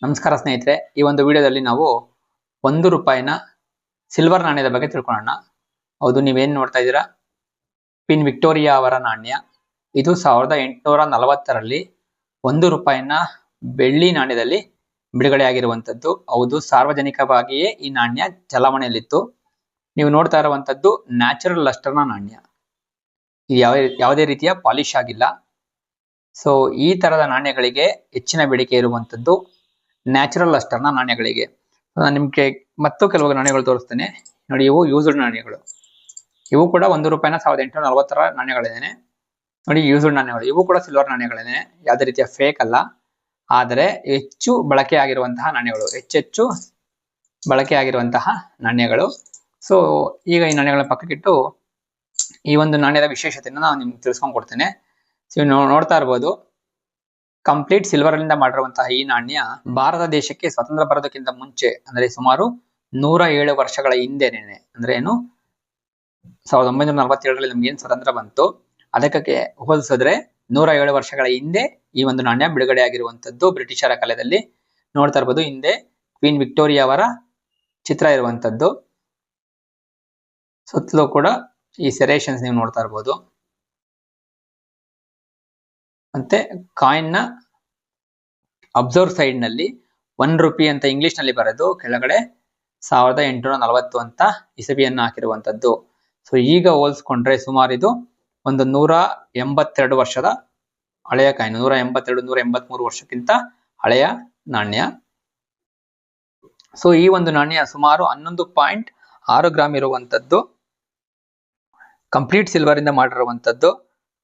ನಮಸ್ಕಾರ ಸ್ನೇಹಿತರೆ, ಈ ಒಂದು ವಿಡಿಯೋದಲ್ಲಿ ನಾವು 1 ರೂಪಾಯಿನ ಸಿಲ್ವರ್ ನಾಣ್ಯದ ಬಗ್ಗೆ ತಿಳ್ಕೊಳ್ಳೋಣ. ಹೌದು, ನೀವೇನು ನೋಡ್ತಾ ಇದ್ದೀರಾ, ಕ್ವೀನ್ ವಿಕ್ಟೋರಿಯಾ ಅವರ ನಾಣ್ಯ. ಇದು 1840ರಲ್ಲಿ 1 ರೂಪಾಯಿನ ಬೆಳ್ಳಿ ನಾಣ್ಯದಲ್ಲಿ ಬಿಡುಗಡೆಯಾಗಿರುವಂಥದ್ದು. ಹೌದು, ಸಾರ್ವಜನಿಕವಾಗಿಯೇ ಈ ನಾಣ್ಯ ಚಲಾವಣೆಯಲ್ಲಿತ್ತು. ನೀವು ನೋಡ್ತಾ ಇರುವಂಥದ್ದು ನ್ಯಾಚುರಲ್ ಲಸ್ಟರ್ನ ನಾಣ್ಯ. ಇದು ಯಾವುದೇ ರೀತಿಯ ಪಾಲಿಶ್ ಆಗಿಲ್ಲ. ಸೊ ಈ ತರದ ನಾಣ್ಯಗಳಿಗೆ ಹೆಚ್ಚಿನ ಬೇಡಿಕೆ ಇರುವಂಥದ್ದು ನ್ಯಾಚುರಲ್ ಲಸ್ಟರ್ನ ನಾಣ್ಯಗಳಿಗೆ. ನಾನು ನಿಮ್ಗೆ ಮತ್ತು ಕೆಲವು ನಾಣ್ಯಗಳು ತೋರಿಸ್ತೇನೆ ನೋಡಿ. ಇವು ಯೂಸ್ಡ್ ನಾಣ್ಯಗಳು. ಇವು ಕೂಡ 1 ರೂಪಾಯಿನ 1840ರ ನಾಣ್ಯಗಳಿದ್ದೇನೆ ನೋಡಿ. ಯೂಸ್ಡ್ ನಾಣ್ಯಗಳು ಇವು ಕೂಡ ಸಿಲ್ವರ್ ನಾಣ್ಯಗಳಿದ್ದೇನೆ, ಯಾವುದೇ ರೀತಿಯ ಫೇಕ್ ಅಲ್ಲ. ಆದರೆ ಹೆಚ್ಚು ಬಳಕೆ ಆಗಿರುವಂತಹ ನಾಣ್ಯಗಳು, ಹೆಚ್ಚೆಚ್ಚು ಬಳಕೆ ಆಗಿರುವಂತಹ ನಾಣ್ಯಗಳು. ಸೊ ಈಗ ಈ ನಾಣ್ಯಗಳ ಪಕ್ಕಕ್ಕಿಟ್ಟು ಈ ಒಂದು ನಾಣ್ಯದ ವಿಶೇಷತೆಯನ್ನು ನಾನು ನಿಮ್ಗೆ ತಿಳಿಸ್ಕೊಂಡು ಕೊಡ್ತೇನೆ. ಸೊ ನೋಡ್ತಾ ಇರ್ಬೋದು, ಕಂಪ್ಲೀಟ್ ಸಿಲ್ವರ್ ಇಂದ ಮಾಡಿರುವಂತಹ ಈ ನಾಣ್ಯ ಭಾರತ ದೇಶಕ್ಕೆ ಸ್ವತಂತ್ರ ಬರೋದಕ್ಕಿಂತ ಮುಂಚೆ, ಅಂದ್ರೆ ಸುಮಾರು 107 ವರ್ಷಗಳ ಹಿಂದೆನೆ, ಅಂದ್ರೆ ಏನು 1947ರಲ್ಲಿ ನಮ್ಗೆ ಏನ್ ಸ್ವತಂತ್ರ ಬಂತು ಅದಕ್ಕೆ ಹೋಲಿಸಿದ್ರೆ 107 ವರ್ಷಗಳ ಹಿಂದೆ ಈ ಒಂದು ನಾಣ್ಯ ಬಿಡುಗಡೆ ಆಗಿರುವಂತದ್ದು ಬ್ರಿಟಿಷರ ಕಾಲದಲ್ಲಿ. ನೋಡ್ತಾ ಇರ್ಬೋದು, ಹಿಂದೆ ಕ್ವೀನ್ ವಿಕ್ಟೋರಿಯಾ ಅವರ ಚಿತ್ರ ಇರುವಂತದ್ದು. ಸುತ್ತಲೂ ಕೂಡ ಈ ಸೆರೇಷನ್ಸ್ ನೀವು ನೋಡ್ತಾ ಇರ್ಬೋದು. ಮತ್ತೆ ಕಾಯಿನ್ ನ ಅಬ್ಸರ್ವ್ ಸೈಡ್ ನಲ್ಲಿ 1 ರೂಪಿ ಅಂತ ಇಂಗ್ಲಿಷ್ ನಲ್ಲಿ ಬರೆದು ಕೆಳಗಡೆ 1840 ಅಂತ ಇಸವಿಯನ್ನ ಹಾಕಿರುವಂತದ್ದು. ಸೊ ಈಗ ಹೋಲಿಸ್ಕೊಂಡ್ರೆ ಸುಮಾರು ಇದು ಒಂದು 182 ವರ್ಷದ ಹಳೆಯ ಕಾಯಿನ್. 183 ವರ್ಷಕ್ಕಿಂತ ಹಳೆಯ ನಾಣ್ಯ. ಸೊ ಈ ಒಂದು ನಾಣ್ಯ ಸುಮಾರು 11.6 ಗ್ರಾಮ್ ಇರುವಂತದ್ದು, ಕಂಪ್ಲೀಟ್ ಸಿಲ್ವರ್ ಇಂದ ಮಾಡಿರುವಂತದ್ದು.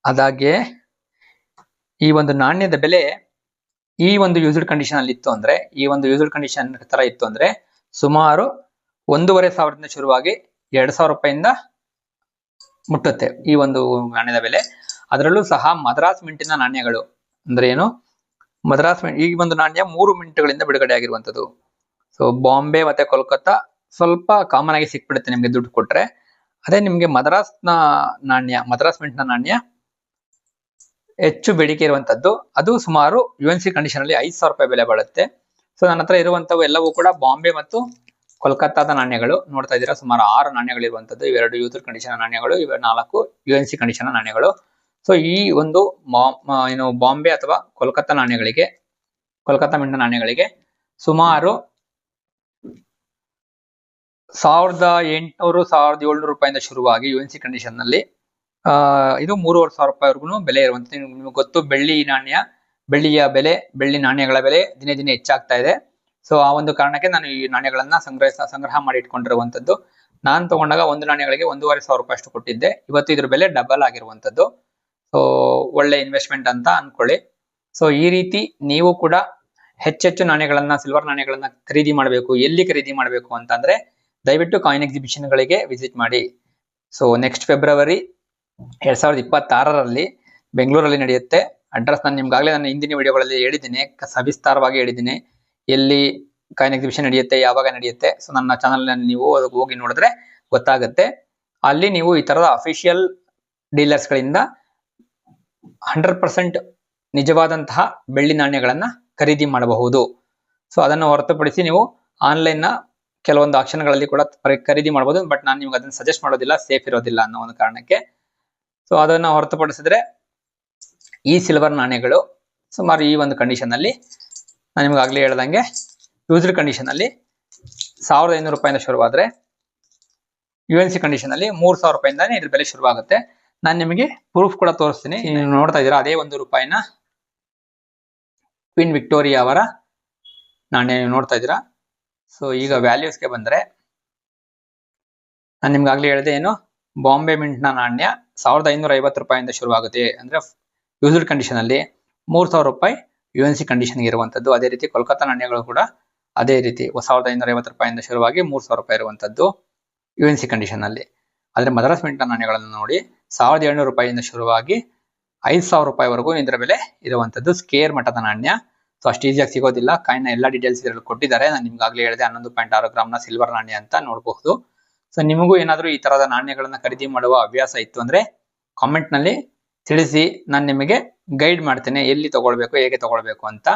ಅದಾಗೆ ಈ ಒಂದು ನಾಣ್ಯದ ಬೆಲೆ ಈ ಒಂದು ಯೂಸ್ಡ್ ಕಂಡೀಷನ್ ಅಲ್ಲಿ ಇತ್ತು ಅಂದ್ರೆ, ಈ ಒಂದು ಯೂಸ್ಡ್ ಕಂಡೀಷನ್ ತರ ಇತ್ತು ಅಂದ್ರೆ ಸುಮಾರು 1,500ದಿಂದ ಶುರುವಾಗಿ 2,000 ರೂಪಾಯಿಂದ ಮುಟ್ಟುತ್ತೆ ಈ ಒಂದು ನಾಣ್ಯದ ಬೆಲೆ. ಅದರಲ್ಲೂ ಸಹ ಮದ್ರಾಸ್ ಮಿಂಟಿನ ನಾಣ್ಯಗಳು ಅಂದ್ರೆ ಏನು, ಮದ್ರಾಸ್ ಮಿಂಟ್, ಈ ಒಂದು ನಾಣ್ಯ 3 ಮಿಂಟ್ಗಳಿಂದ ಬಿಡುಗಡೆ ಆಗಿರುವಂತದ್ದು. ಸೊ ಬಾಂಬೆ ಮತ್ತೆ ಕೋಲ್ಕತ್ತಾ ಸ್ವಲ್ಪ ಕಾಮನ್ ಆಗಿ ಸಿಕ್ಬಿಡುತ್ತೆ ನಿಮ್ಗೆ ದುಡ್ಡು ಕೊಟ್ರೆ. ಅದೇ ನಿಮ್ಗೆ ಮದ್ರಾಸ್ ಮಿಂಟ್ನ ನಾಣ್ಯ ಹೆಚ್ಚು ಬೇಡಿಕೆ ಇರುವಂತದ್ದು. ಅದು ಸುಮಾರು UNC ಕಂಡೀಷನ್ ಅಲ್ಲಿ 5,000 ರೂಪಾಯಿ ಬೆಲೆ ಬಾಳುತ್ತೆ. ಸೊ ನನ್ನ ಹತ್ರ ಇರುವಂತವು ಎಲ್ಲವೂ ಕೂಡ ಬಾಂಬೆ ಮತ್ತು ಕೋಲ್ಕತ್ತಾದ ನಾಣ್ಯಗಳು. ನೋಡ್ತಾ ಇದ್ದೀರಾ, ಸುಮಾರು 6 ನಾಣ್ಯಗಳು ಇರುವಂತದ್ದು. ಇವೆರಡು ಯೂಸ್ಡ್ ಕಂಡೀಷನ್ ನಾಣ್ಯಗಳು, ಇವೆ 4 UNC ಕಂಡೀಷನ್ ನಾಣ್ಯಗಳು. ಸೊ ಈ ಒಂದು ಏನು ಬಾಂಬೆ ಅಥವಾ ಕೋಲ್ಕತ್ತಾ ಮಿಂಟ್ ನಾಣ್ಯಗಳಿಗೆ ಸುಮಾರು 1,800-1,700 ರೂಪಾಯಿಂದ ಶುರುವಾಗಿ UNC ಕಂಡೀಷನ್ ನಲ್ಲಿ ಇದು 3,500 ರೂಪಾಯಿವರೆಗೂ ಬೆಲೆ ಇರುವಂತ. ನಿಮ್ಗೆ ಗೊತ್ತು, ಬೆಳ್ಳಿ ನಾಣ್ಯಗಳ ಬೆಲೆ ದಿನೇ ದಿನೇ ಹೆಚ್ಚಾಗ್ತಾ ಇದೆ. ಸೊ ಆ ಒಂದು ಕಾರಣಕ್ಕೆ ನಾನು ಈ ನಾಣ್ಯಗಳನ್ನ ಸಂಗ್ರಹ ಮಾಡಿ ಇಟ್ಕೊಂಡಿರುವಂತದ್ದು. ನಾನು ತಗೊಂಡಾಗ ಒಂದು ನಾಣ್ಯಗಳಿಗೆ 1,500 ರೂಪಾಯಿ ಅಷ್ಟು ಕೊಟ್ಟಿದ್ದೆ. ಇವತ್ತು ಇದ್ರ ಬೆಲೆ ಡಬಲ್ ಆಗಿರುವಂತದ್ದು. ಸೊ ಒಳ್ಳೆ ಇನ್ವೆಸ್ಟ್ಮೆಂಟ್ ಅಂತ ಅನ್ಕೊಳ್ಳಿ. ಸೊ ಈ ರೀತಿ ನೀವು ಕೂಡ ಹೆಚ್ಚೆಚ್ಚು ನಾಣ್ಯಗಳನ್ನ, ಸಿಲ್ವರ್ ನಾಣ್ಯಗಳನ್ನ ಖರೀದಿ ಮಾಡಬೇಕು. ಎಲ್ಲಿ ಖರೀದಿ ಮಾಡಬೇಕು ಅಂತಂದ್ರೆ ದಯವಿಟ್ಟು ಕಾಯಿನ್ ಎಕ್ಸಿಬಿಷನ್ ಗಳಿಗೆ ವಿಸಿಟ್ ಮಾಡಿ. ಸೊ ನೆಕ್ಸ್ಟ್ ಫೆಬ್ರವರಿ 2026ರಲ್ಲಿ ಬೆಂಗಳೂರಲ್ಲಿ ನಡೆಯುತ್ತೆ. ಅಡ್ರೆಸ್ ನಾನು ನಿಮ್ಗಾಗಲೇ ನನ್ನ ಹಿಂದಿನ ವಿಡಿಯೋಗಳಲ್ಲಿ ಹೇಳಿದ್ದೀನಿ, ಸವಿಸ್ತಾರವಾಗಿ ಹೇಳಿದ್ದೀನಿ ಎಲ್ಲಿ ಕಾಯಿನ್ ಎಕ್ಸಿಬಿಷನ್ ನಡೆಯುತ್ತೆ, ಯಾವಾಗ ನಡೆಯುತ್ತೆ. ಸೊ ನನ್ನ ಚಾನಲ್ ನೀವು ಹೋಗಿ ನೋಡಿದ್ರೆ ಗೊತ್ತಾಗುತ್ತೆ. ಅಲ್ಲಿ ನೀವು ಈ ತರದ ಅಫಿಷಿಯಲ್ ಡೀಲರ್ಸ್ ಗಳಿಂದ 100% ನಿಜವಾದಂತಹ ಬೆಳ್ಳಿ ನಾಣ್ಯಗಳನ್ನ ಖರೀದಿ ಮಾಡಬಹುದು. ಸೊ ಅದನ್ನು ಹೊರತುಪಡಿಸಿ ನೀವು ಆನ್ಲೈನ್ ನ ಕೆಲವೊಂದು ಆಕ್ಷನ್ಗಳಲ್ಲಿ ಕೂಡ ಖರೀದಿ ಮಾಡಬಹುದು. ಬಟ್ ನಾನು ನಿಮ್ಗೆ ಅದನ್ನ ಸಜೆಸ್ಟ್ ಮಾಡೋದಿಲ್ಲ, ಸೇಫ್ ಇರೋದಿಲ್ಲ ಅನ್ನೋ ಒಂದು ಕಾರಣಕ್ಕೆ. ಸೊ ಅದನ್ನ ಹೊರತುಪಡಿಸಿದ್ರೆ ಈ ಸಿಲ್ವರ್ ನಾಣ್ಯಗಳು ಸುಮಾರು ಈ ಒಂದು ಕಂಡೀಷನ್ ಅಲ್ಲಿ ನಾನು ನಿಮ್ಗೆ ಆಗ್ಲೇ ಹೇಳ್ದಂಗೆ ಯೂಸ್ಡ್ ಕಂಡೀಷನ್ ಅಲ್ಲಿ 1,500 ರೂಪಾಯಿಂದ ಶುರುವಾದ್ರೆ UNC ಕಂಡೀಷನ್ ಅಲ್ಲಿ 3,000 ರೂಪಾಯಿಂದಾನೇ ಇದ್ರ ಬೆಲೆ ಶುರುವಾಗುತ್ತೆ. ನಾನು ನಿಮಗೆ ಪ್ರೂಫ್ ಕೂಡ ತೋರಿಸ್ತೀನಿ. ನೀವು ನೋಡ್ತಾ ಇದ್ದೀರಾ, ಅದೇ 1 ರೂಪಾಯಿನ ಕ್ವೀನ್ ವಿಕ್ಟೋರಿಯಾ ಅವರ ನಾಣ್ಯ ನೀವು ನೋಡ್ತಾ ಇದ್ದೀರಾ. ಸೊ ಈಗ ವ್ಯಾಲ್ಯೂಸ್ಗೆ ಬಂದ್ರೆ ನಾನು ನಿಮ್ಗಾಗ್ಲೇ ಹೇಳಿದೆ, ಏನು ಬಾಂಬೆ ಮಿಂಟ್ ನ ನಾಣ್ಯ 1,550 ರೂಪಾಯಿಂದ ಶುರುವಾಗುತ್ತೆ ಅಂದ್ರೆ ಯೂಸ್ಡ್ ಕಂಡೀಷನ್ ಅಲ್ಲಿ. 3,000 ರೂಪಾಯಿ UNC ಕಂಡೀಷನ್ ಇರುವಂತದ್ದು. ಅದೇ ರೀತಿ ಕೋಲ್ಕತ್ತಾ ನಾಣ್ಯಗಳು ಕೂಡ ಅದೇ ರೀತಿ 1,550 ರೂಪಾಯಿಂದ ಶುರುವಾಗಿ 3,000 ರೂಪಾಯಿ ಇರುವಂತದ್ದು UNC ಕಂಡೀಷನ್ ಅಲ್ಲಿ. ಆದ್ರೆ ಮದ್ರಾಸ್ ಮಿಂಟ್ ನ ನಾಣ್ಯಗಳನ್ನು ನೋಡಿ 1,700 ರೂಪಾಯಿಯಿಂದ ಶುರುವಾಗಿ 5,000 ರೂಪಾಯಿವರೆಗೂ ಇದರ ಬೆಲೆ ಇರುವಂತದ್ದು. ಸ್ಕೇರ್ ಮಟ್ಟದ ನಾಣ್ಯ. ಸೊ ಅಷ್ಟು ಈಸಿಯಾಗಿ ಸಿಗೋದಿಲ್ಲ. ಕಾಯಿನ್ ಎಲ್ಲ ಡೀಟೇಲ್ಸ್ ಇದರಲ್ಲಿ ಕೊಟ್ಟಿದ್ದಾರೆ. ನಾನು ನಿಮ್ಗಾಗ್ಲೇ ಹೇಳಿದೆ 11.6 ಗ್ರಾಮ್ ನ ಸಿಲ್ವರ್ ನಾಣ್ಯ ಅಂತ ನೋಡಬಹುದು. ಸೊ ನಿಮಗೂ ಏನಾದ್ರೂ ಈ ತರದ ನಾಣ್ಯಗಳನ್ನ ಖರೀದಿ ಮಾಡುವ ಹವ್ಯಾಸ ಇತ್ತು ಅಂದ್ರೆ ಕಾಮೆಂಟ್ ನಲ್ಲಿ ತಿಳಿಸಿ. ನಾನು ನಿಮಗೆ ಗೈಡ್ ಮಾಡ್ತೇನೆ ಎಲ್ಲಿ ತಗೊಳ್ಬೇಕು, ಹೇಗೆ ತಗೊಳ್ಬೇಕು ಅಂತ.